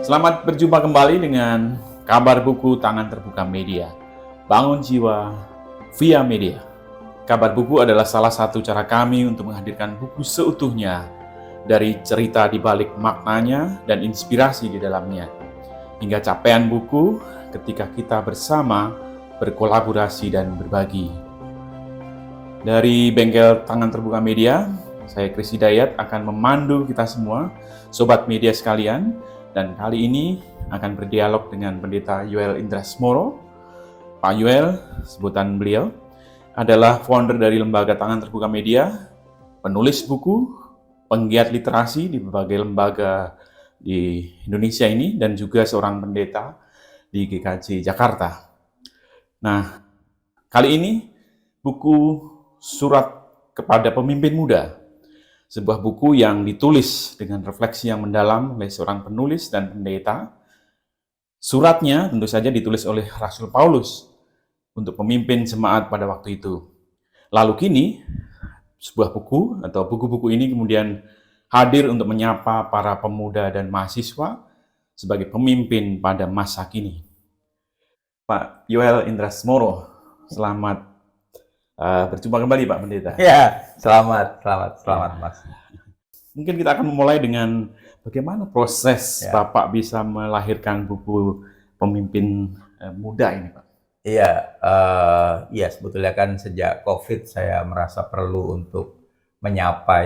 Selamat berjumpa kembali dengan kabar buku Tangan Terbuka Media. Bangun jiwa via media. Kabar buku adalah salah satu cara kami untuk menghadirkan buku seutuhnya dari cerita di balik maknanya dan inspirasi di dalamnya. Hingga capaian buku ketika kita bersama berkolaborasi dan berbagi. Dari bengkel Tangan Terbuka Media, saya Kris Hidayat akan memandu kita semua, sobat media sekalian, dan kali ini akan berdialog dengan Pendeta Yoel Indrasmoro. Pak Yoel, sebutan beliau, adalah founder dari Lembaga Tangan Terbuka Media, penulis buku, penggiat literasi di berbagai lembaga di Indonesia ini, dan juga seorang pendeta di GKJ Jakarta. Nah, kali ini buku Surat kepada Pemimpin Muda, sebuah buku yang ditulis dengan refleksi yang mendalam oleh seorang penulis dan pendeta. Suratnya tentu saja ditulis oleh Rasul Paulus untuk pemimpin jemaat pada waktu itu. Lalu kini, sebuah buku atau buku-buku ini kemudian hadir untuk menyapa para pemuda dan mahasiswa sebagai pemimpin pada masa kini. Pak Yoel Indrasmoro, selamat berjumpa kembali Pak Pendeta. Ya, selamat Mas. Mungkin kita akan memulai dengan bagaimana proses Bapak bisa melahirkan buku Pemimpin Muda ini, Pak. Iya, sebetulnya kan sejak COVID saya merasa perlu untuk menyapa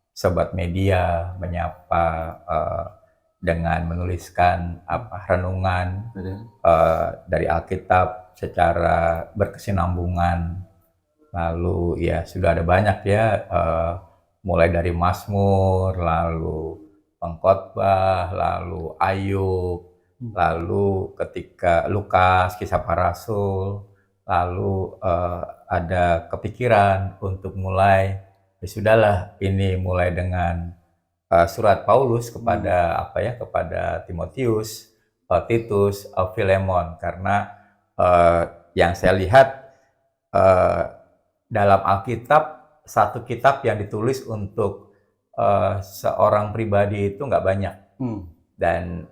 sobat media, dengan menuliskan renungan dari Alkitab secara berkesinambungan. Lalu ya sudah ada banyak mulai dari Mazmur, lalu Pengkhotbah, lalu Ayub, lalu ketika Lukas, Kisah Para Rasul, lalu ada kepikiran untuk mulai, ya sudahlah ini mulai dengan surat Paulus kepada kepada Timotius, Titus, Filemon, karena yang saya lihat dalam Alkitab, satu kitab yang ditulis untuk seorang pribadi itu nggak banyak, dan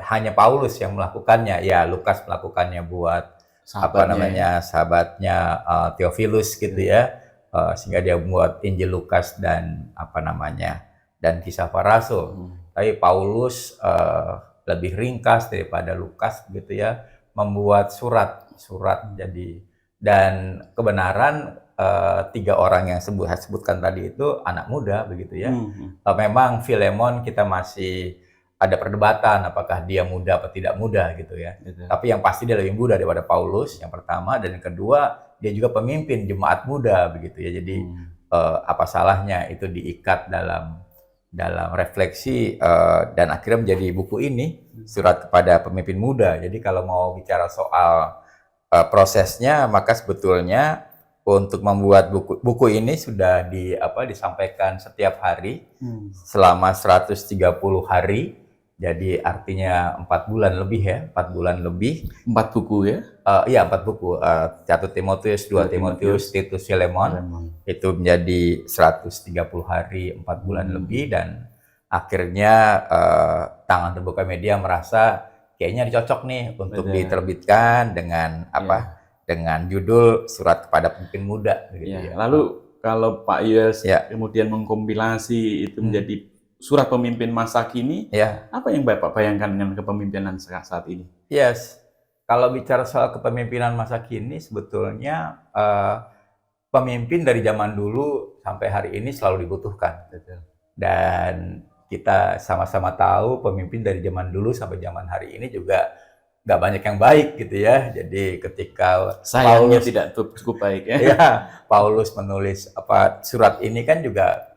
hanya Paulus yang melakukannya. Ya, Lukas melakukannya buat sahabatnya Theophilus gitu ya, sehingga dia membuat Injil Lukas dan dan Kisah Para Rasul. Tapi Paulus lebih ringkas daripada Lukas gitu ya, membuat surat. Jadi, dan kebenaran tiga orang yang sebutkan tadi itu anak muda begitu ya. Memang Filemon kita masih ada perdebatan apakah dia muda atau tidak muda gitu ya. Tapi yang pasti dia lebih muda daripada Paulus, yang pertama, dan yang kedua dia juga pemimpin jemaat muda begitu ya. Jadi apa salahnya itu diikat dalam refleksi dan akhirnya menjadi buku ini, Surat kepada Pemimpin Muda. Jadi kalau mau bicara soal prosesnya, maka sebetulnya untuk membuat buku ini sudah disampaikan setiap hari selama 130 hari. Jadi artinya 4 bulan lebih ya, 4 bulan lebih. 4 buku ya? Iya, 4 buku. 1 Timotius, 2 Timotius, Titus, Filemon. Itu menjadi 130 hari, 4 bulan lebih, dan akhirnya Tangan Terbuka Media merasa kayaknya cocok nih untuk diterbitkan dengan dengan judul Surat kepada Pemimpin Muda. Gitu ya. Lalu kalau Pak Yes kemudian mengkompilasi itu menjadi Surat Pemimpin Masa Kini, apa yang Bapak bayangkan dengan kepemimpinan saat ini? Yes, kalau bicara soal kepemimpinan masa kini, sebetulnya pemimpin dari zaman dulu sampai hari ini selalu dibutuhkan. Dan kita sama-sama tahu pemimpin dari zaman dulu sampai zaman hari ini juga nggak banyak yang baik gitu ya. Jadi ketika sayangnya tidak cukup baik Paulus menulis surat ini kan juga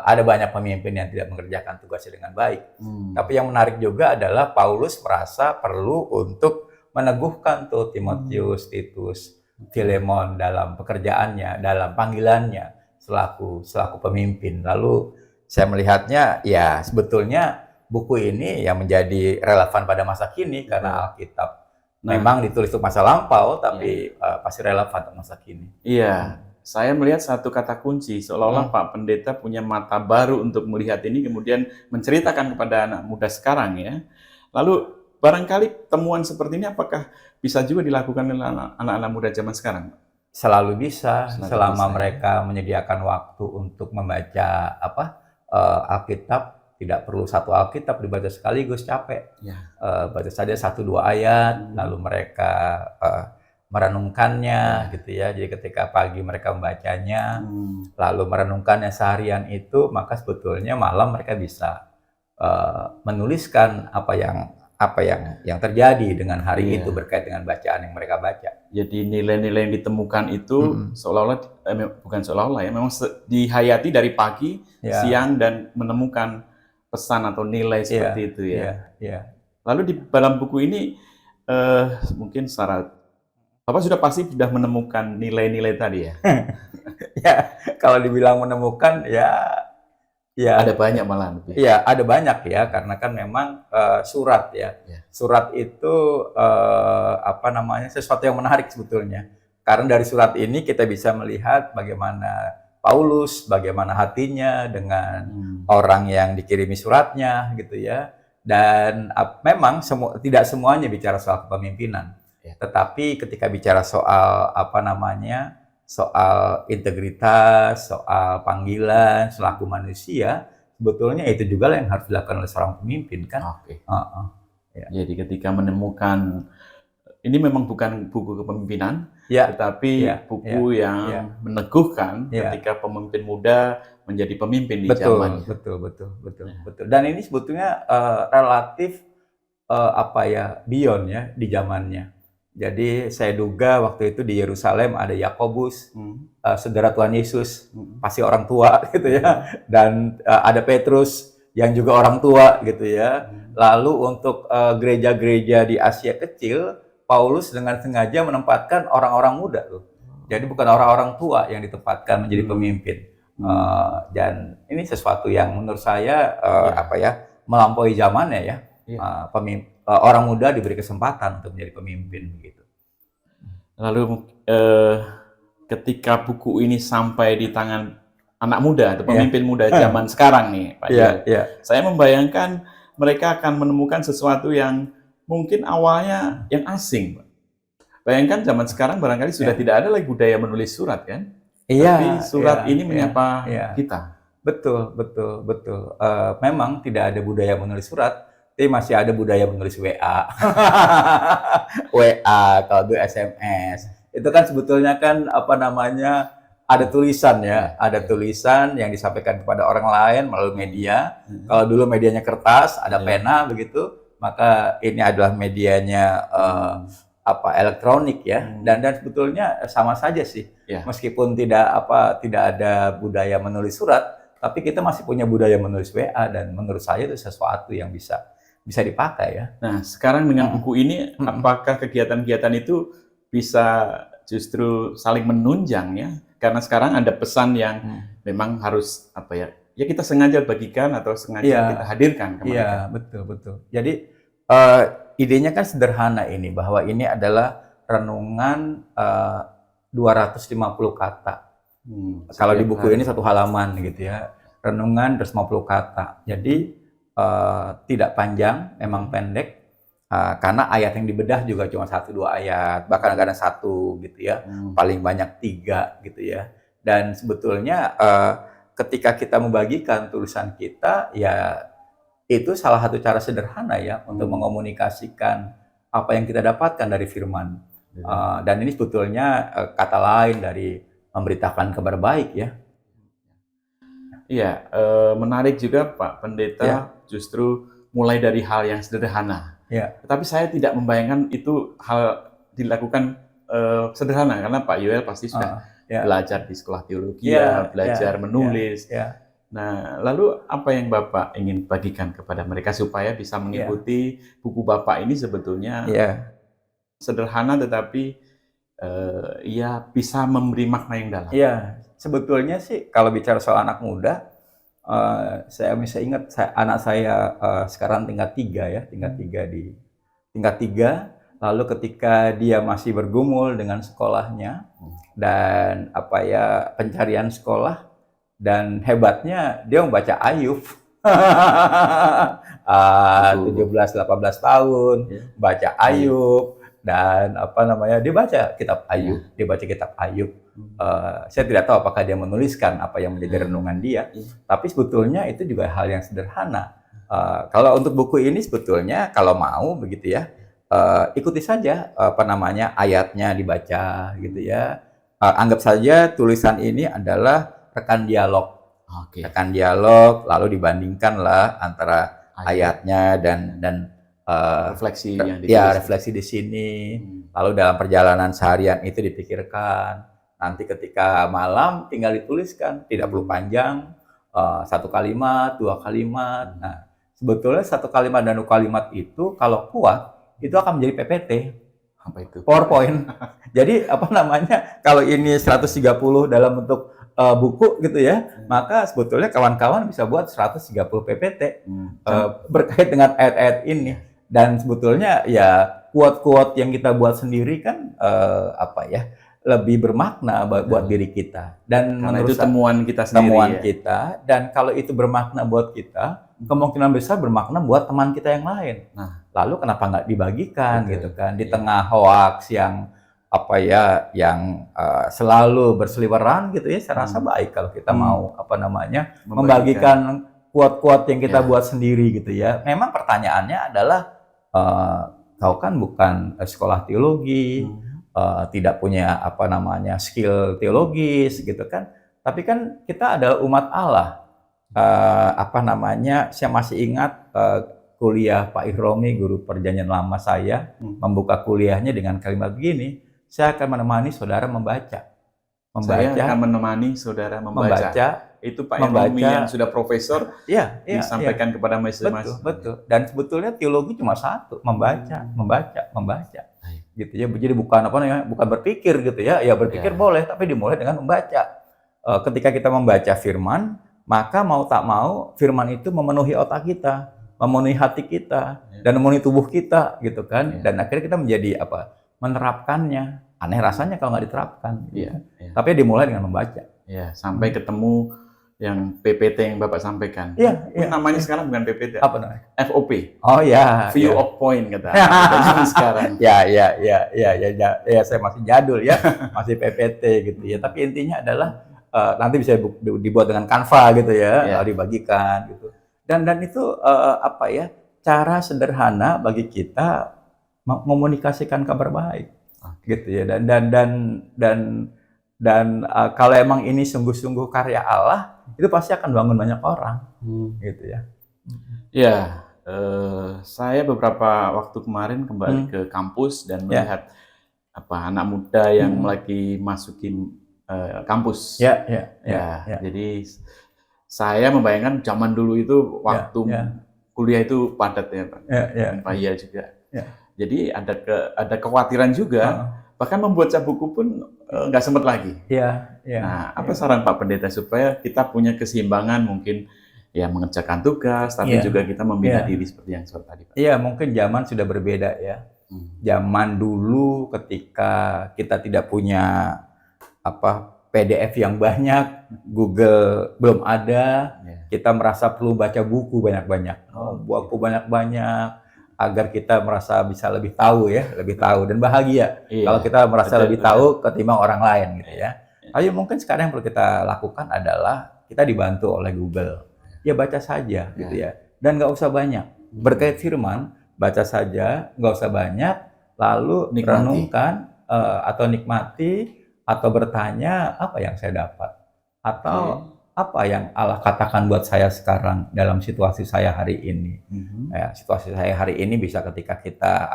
ada banyak pemimpin yang tidak mengerjakan tugasnya dengan baik. Tapi yang menarik juga adalah Paulus merasa perlu untuk meneguhkan tuh Timotius, Titus, Filemon dalam pekerjaannya, dalam panggilannya selaku pemimpin. Lalu saya melihatnya ya sebetulnya buku ini yang menjadi relevan pada masa kini karena Alkitab memang ditulis untuk masa lampau, tapi pasti relevan untuk masa kini. Iya. saya melihat satu kata kunci, seolah-olah Pak Pendeta punya mata baru untuk melihat ini, kemudian menceritakan kepada anak muda sekarang ya. Lalu barangkali temuan seperti ini apakah bisa juga dilakukan oleh anak-anak muda zaman sekarang? Selalu bisa, Selalu selama bisa, ya. mereka menyediakan waktu untuk membaca Alkitab. Tidak perlu satu Alkitab dibaca sekaligus, capek. Ya. Baca saja 1-2 ayat, lalu mereka merenungkannya, gitu ya. Jadi ketika pagi mereka membacanya, lalu merenungkannya seharian itu, maka sebetulnya malam mereka bisa menuliskan apa yang terjadi dengan hari itu berkait dengan bacaan yang mereka baca. Jadi nilai-nilai yang ditemukan itu seolah-olah bukan seolah-olah ya, memang dihayati dari pagi, siang, dan menemukan pesan atau nilai seperti itu ya. Lalu di dalam buku ini mungkin secara Bapak sudah menemukan nilai-nilai tadi ya? Ya, kalau dibilang menemukan ya ada banyak malah. Iya, ada banyak ya, karena kan memang surat ya. Surat itu sesuatu yang menarik sebetulnya. Karena dari surat ini kita bisa melihat bagaimana Paulus, bagaimana hatinya dengan orang yang dikirimi suratnya gitu ya. Dan memang tidak semuanya bicara soal kepemimpinan. Tetapi ketika bicara soal soal integritas, soal panggilan selaku manusia, sebetulnya itu juga yang harus dilakukan oleh seorang pemimpin kan. Jadi ketika menemukan, ini memang bukan buku kepemimpinan, tetapi buku yang meneguhkan ketika pemimpin muda menjadi pemimpin di zamannya. Betul. Dan ini sebetulnya relatif beyond ya di zamannya. Jadi saya duga waktu itu di Yerusalem ada Yakobus, saudara Tuhan Yesus, pasti orang tua gitu ya. Dan ada Petrus yang juga orang tua gitu ya. Lalu untuk gereja-gereja di Asia kecil, Paulus dengan sengaja menempatkan orang-orang muda tuh. Jadi bukan orang-orang tua yang ditempatkan menjadi pemimpin. Dan ini sesuatu yang menurut saya melampaui zamannya ya. Orang muda diberi kesempatan untuk menjadi pemimpin begitu. Lalu ketika buku ini sampai di tangan anak muda atau pemimpin muda zaman sekarang nih, Pak Joel, saya membayangkan mereka akan menemukan sesuatu yang mungkin awalnya yang asing, Pak. Bayangkan zaman sekarang barangkali sudah tidak ada lagi budaya menulis surat kan? Tapi surat ini menyapa kita. Betul. Memang tidak ada budaya menulis surat. Tapi masih ada budaya menulis WA. WA, kalau itu SMS. Itu kan sebetulnya kan ada tulisan ya. Ada tulisan yang disampaikan kepada orang lain melalui media. Kalau dulu medianya kertas, ada pena begitu, maka ini adalah medianya elektronik ya. Dan sebetulnya sama saja sih. Meskipun tidak ada budaya menulis surat, tapi kita masih punya budaya menulis WA, dan menurut saya itu sesuatu yang bisa dipakai ya. Nah, sekarang dengan buku ini, apakah kegiatan-kegiatan itu bisa justru saling menunjang ya? Karena sekarang ada pesan yang memang harus kita sengaja bagikan atau sengaja kita hadirkan ke mereka. Iya, betul. Jadi idenya kan sederhana ini, bahwa ini adalah renungan 250 kata. Kalau di buku ini satu halaman gitu ya. Renungan 250 kata. Jadi tidak panjang, memang pendek, karena ayat yang dibedah juga cuma 1-2 ayat, bahkan kadang 1 gitu ya, paling banyak 3 gitu ya. Dan sebetulnya ketika kita membagikan tulisan kita, ya itu salah satu cara sederhana ya untuk mengomunikasikan apa yang kita dapatkan dari firman. Dan ini sebetulnya kata lain dari memberitakan kabar baik ya. Iya, menarik juga Pak Pendeta, justru mulai dari hal yang sederhana. Tetapi saya tidak membayangkan itu hal dilakukan sederhana, karena Pak Yoel pasti sudah belajar di sekolah teologi, belajar menulis. Nah, lalu apa yang Bapak ingin bagikan kepada mereka supaya bisa mengikuti buku Bapak ini sebetulnya sederhana, tetapi bisa memberi makna yang dalam. Sebetulnya sih kalau bicara soal anak muda, saya bisa ingat anak saya sekarang tingkat 3 ya, tingkat 3 lalu ketika dia masih bergumul dengan sekolahnya dan pencarian sekolah, dan hebatnya dia membaca Ayub. 17-18 tahun baca Ayub, dan dia baca kitab Ayub, saya tidak tahu apakah dia menuliskan apa yang menjadi renungan dia, tapi sebetulnya itu juga hal yang sederhana. Kalau untuk buku ini sebetulnya kalau mau begitu ya, ikuti saja ayatnya dibaca gitu ya. Anggap saja tulisan ini adalah rekan dialog. Rekan dialog, lalu dibandingkanlah antara ayatnya dan refleksi yang refleksi di sini. Lalu dalam perjalanan seharian itu dipikirkan. Nanti ketika malam tinggal dituliskan, tidak perlu panjang, 1 kalimat, 2 kalimat. Nah, sebetulnya 1 kalimat dan 2 kalimat itu kalau kuat itu akan menjadi PPT. Apa itu? PowerPoint. Jadi kalau ini 130 dalam bentuk buku gitu ya, maka sebetulnya kawan-kawan bisa buat 130 PPT berkait dengan ayat-ayat ini. Dan sebetulnya ya quote-quote yang kita buat sendiri kan lebih bermakna buat diri kita. Dan karena itu temuan kita sendiri. Kita, dan kalau itu bermakna buat kita, kemungkinan besar bermakna buat teman kita yang lain. Nah, lalu kenapa nggak dibagikan gitu kan? Di tengah hoaks yang selalu berseliweran gitu ya, saya rasa baik kalau kita mau membagikan quote-quote yang kita buat sendiri gitu ya. Memang pertanyaannya adalah kau kan bukan sekolah teologi, tidak punya skill teologis gitu kan, tapi kan kita adalah umat Allah. Saya masih ingat kuliah Pak Ihromi, guru perjanjian lama saya, membuka kuliahnya dengan kalimat begini, saya akan menemani saudara membaca. Saya akan menemani saudara membaca. Itu Pak Ihromi yang sudah profesor disampaikan kepada mahasiswa. Betul. Dan sebetulnya teologi cuma satu, membaca. Gitu ya. Jadi bukan bukan berpikir gitu ya. Ya berpikir boleh, tapi dimulai dengan membaca. Ketika kita membaca firman, maka mau tak mau firman itu memenuhi otak kita, memenuhi hati kita, dan memenuhi tubuh kita gitu kan. Dan akhirnya kita menjadi menerapkannya. Aneh rasanya kalau nggak diterapkan. Tapi dimulai dengan membaca. Sampai ketemu yang PPT yang Bapak sampaikan. Namanya sekarang bukan PPT. Apa namanya? FOP. Oh ya. View of point kata. Sekarang. Ya, saya masih jadul ya, masih PPT gitu ya. Tapi intinya adalah nanti bisa dibuat dengan Canva gitu ya, lalu dibagikan gitu. Dan itu cara sederhana bagi kita mengomunikasikan kabar baik. Gitu ya. Dan kalau emang ini sungguh-sungguh karya Allah, itu pasti akan bangun banyak orang, gitu ya. Ya, saya beberapa waktu kemarin kembali ke kampus dan melihat anak muda yang lagi masukin kampus. Jadi saya membayangkan zaman dulu itu waktu kuliah itu padat ya, Pak. Pak Iya juga. Jadi ada kekhawatiran juga. Bahkan membaca buku pun nggak sempat lagi. Nah, apa saran Pak Pendeta supaya kita punya keseimbangan, mungkin ya mengerjakan tugas, tapi juga kita membina diri seperti yang tadi, Pak. Iya, mungkin zaman sudah berbeda ya. Zaman dulu ketika kita tidak punya PDF yang banyak, Google belum ada, kita merasa perlu baca buku banyak-banyak, buku banyak-banyak. Agar kita merasa bisa lebih tahu dan bahagia kalau kita merasa lebih tahu ketimbang orang lain gitu ya. Tapi mungkin sekarang yang perlu kita lakukan adalah kita dibantu oleh Google. Ya baca saja gitu ya. Dan nggak usah banyak. Berkait firman, baca saja, nggak usah banyak, lalu renungkan atau nikmati atau bertanya apa yang saya dapat atau apa yang Allah katakan buat saya sekarang dalam situasi saya hari ini. Situasi saya hari ini bisa ketika kita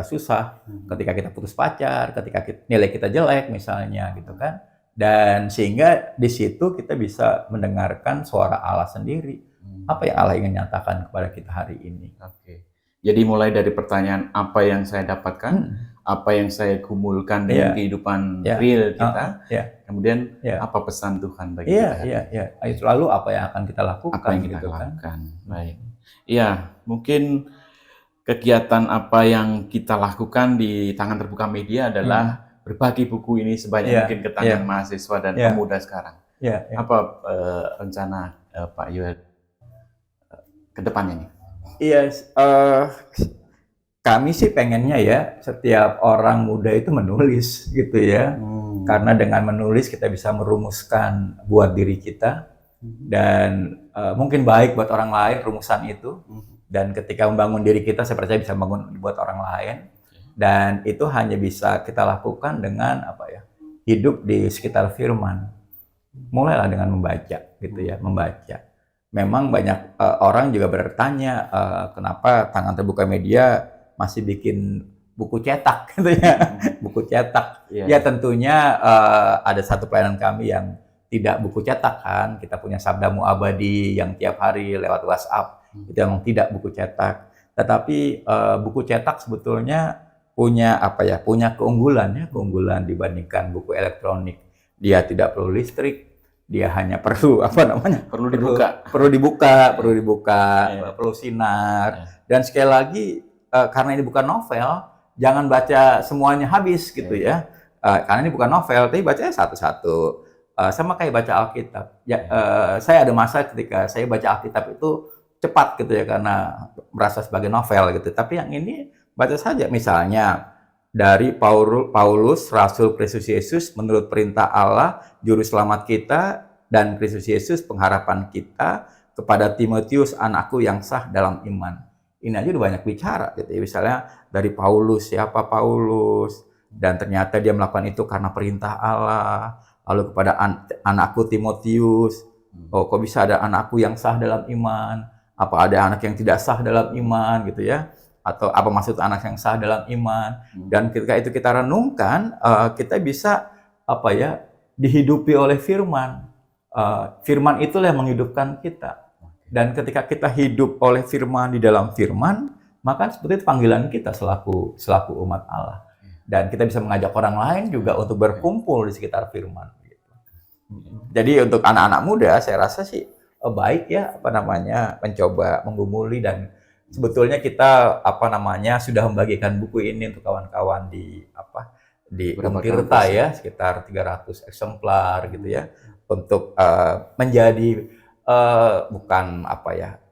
susah, ketika kita putus pacar, ketika nilai kita jelek misalnya gitu kan. Dan sehingga di situ kita bisa mendengarkan suara Allah sendiri. Apa yang Allah ingin nyatakan kepada kita hari ini. Jadi mulai dari pertanyaan apa yang saya dapatkan, apa yang saya gumulkan dengan kehidupan real kita, kemudian apa pesan Tuhan bagi kita. Lalu apa yang akan kita lakukan? Apa yang kita lakukan. Baik. Iya, mungkin kegiatan apa yang kita lakukan di Tangan Terbuka Media adalah berbagi buku ini sebanyak mungkin ke tangan mahasiswa dan pemuda sekarang. Apa rencana Pak Yoel ke depannya nih? Iya, kami sih pengennya ya setiap orang muda itu menulis gitu ya. Karena dengan menulis kita bisa merumuskan buat diri kita dan mungkin baik buat orang lain rumusan itu. Dan ketika membangun diri kita, saya percaya bisa membangun buat orang lain. Dan itu hanya bisa kita lakukan dengan hidup di sekitar firman. Mulailah dengan membaca gitu ya, membaca. Memang banyak orang juga bertanya kenapa Tangan Terbuka Media masih bikin buku cetak gitu ya. Buku cetak. Ya tentunya ada satu pelayanan kami yang tidak buku cetak kan. Kita punya Sabdamu Abadi yang tiap hari lewat WhatsApp. Itu memang tidak buku cetak. Tetapi buku cetak sebetulnya punya punya keunggulan dibandingkan buku elektronik. Dia tidak perlu listrik. Dia hanya perlu perlu dibuka, perlu sinar. Dan sekali lagi karena ini bukan novel, jangan baca semuanya habis gitu ya. Karena ini bukan novel, tapi bacanya satu-satu. Sama kayak baca Alkitab. Saya ada masa ketika saya baca Alkitab itu cepat gitu ya karena merasa sebagai novel gitu. Tapi yang ini baca saja, misalnya dari Paulus, Rasul Kristus Yesus, menurut perintah Allah, Juru Selamat kita, dan Kristus Yesus, pengharapan kita, kepada Timotius, anakku yang sah dalam iman. Ini aja udah banyak bicara gitu ya. Misalnya dari Paulus, siapa Paulus, dan ternyata dia melakukan itu karena perintah Allah. Lalu kepada anakku Timotius, oh kok bisa ada anakku yang sah dalam iman? Apa ada anak yang tidak sah dalam iman gitu ya? Atau apa maksud anak yang sah dalam iman? Dan ketika itu kita renungkan, kita bisa dihidupi oleh firman. Firman itulah yang menghidupkan kita. Dan ketika kita hidup oleh firman, di dalam firman, maka seperti itu panggilan kita selaku umat Allah. Dan kita bisa mengajak orang lain juga untuk berkumpul di sekitar firman. Jadi untuk anak-anak muda, saya rasa sih baik ya mencoba menggumuli, dan sebetulnya kita sudah membagikan buku ini untuk kawan-kawan di Untirta ya, sekitar 300 eksemplar gitu ya, untuk menjadi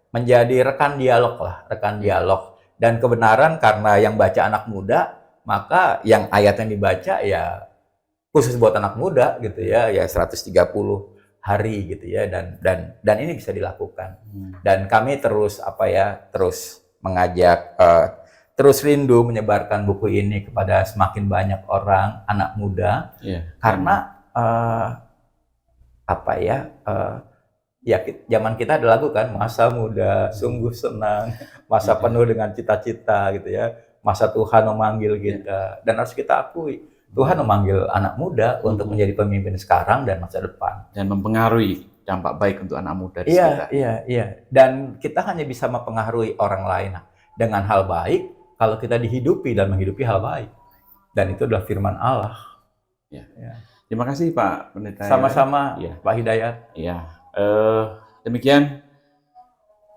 menjadi rekan dialog. Dan kebenaran karena yang baca anak muda, maka yang ayat yang dibaca ya khusus buat anak muda gitu ya 130 hari gitu ya, dan ini bisa dilakukan. Dan kami terus mengajak, terus rindu menyebarkan buku ini kepada semakin banyak orang, anak muda, karena zaman kita ada lagu kan, masa muda sungguh senang, masa penuh dengan cita-cita gitu ya, masa Tuhan memanggil kita, dan harus kita akui Tuhan memanggil anak muda untuk menjadi pemimpin sekarang dan masa depan. Dan mempengaruhi dampak baik untuk anak muda di sekitar. Iya. Dan kita hanya bisa mempengaruhi orang lain dengan hal baik kalau kita dihidupi dan menghidupi hal baik. Dan itu adalah firman Allah. Ya. Terima kasih Pak Pendeta. Sama-sama Pak Hidayat. Iya. Demikian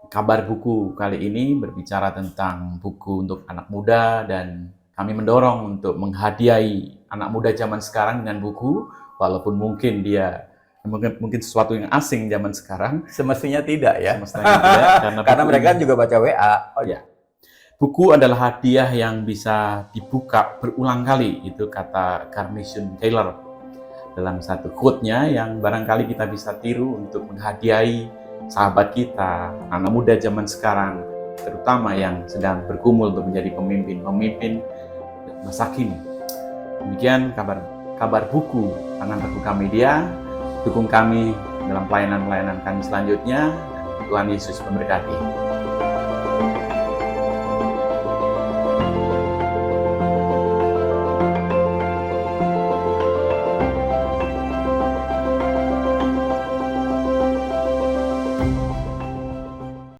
kabar buku kali ini berbicara tentang buku untuk anak muda, dan kami mendorong untuk menghadiahi anak muda zaman sekarang dengan buku, walaupun mungkin sesuatu yang asing zaman sekarang. Semestinya tidak ya. Karena mereka juga baca WA. Buku adalah hadiah yang bisa dibuka berulang kali, itu kata Carnation Taylor dalam satu quote-nya yang barangkali kita bisa tiru untuk menghadiahi sahabat kita, anak muda zaman sekarang, terutama yang sedang bergumul untuk menjadi pemimpin masa kini. Demikian kabar buku Tangan Terbuka Media. Dukung kami dalam pelayanan kami selanjutnya. Tuhan Yesus memberkati.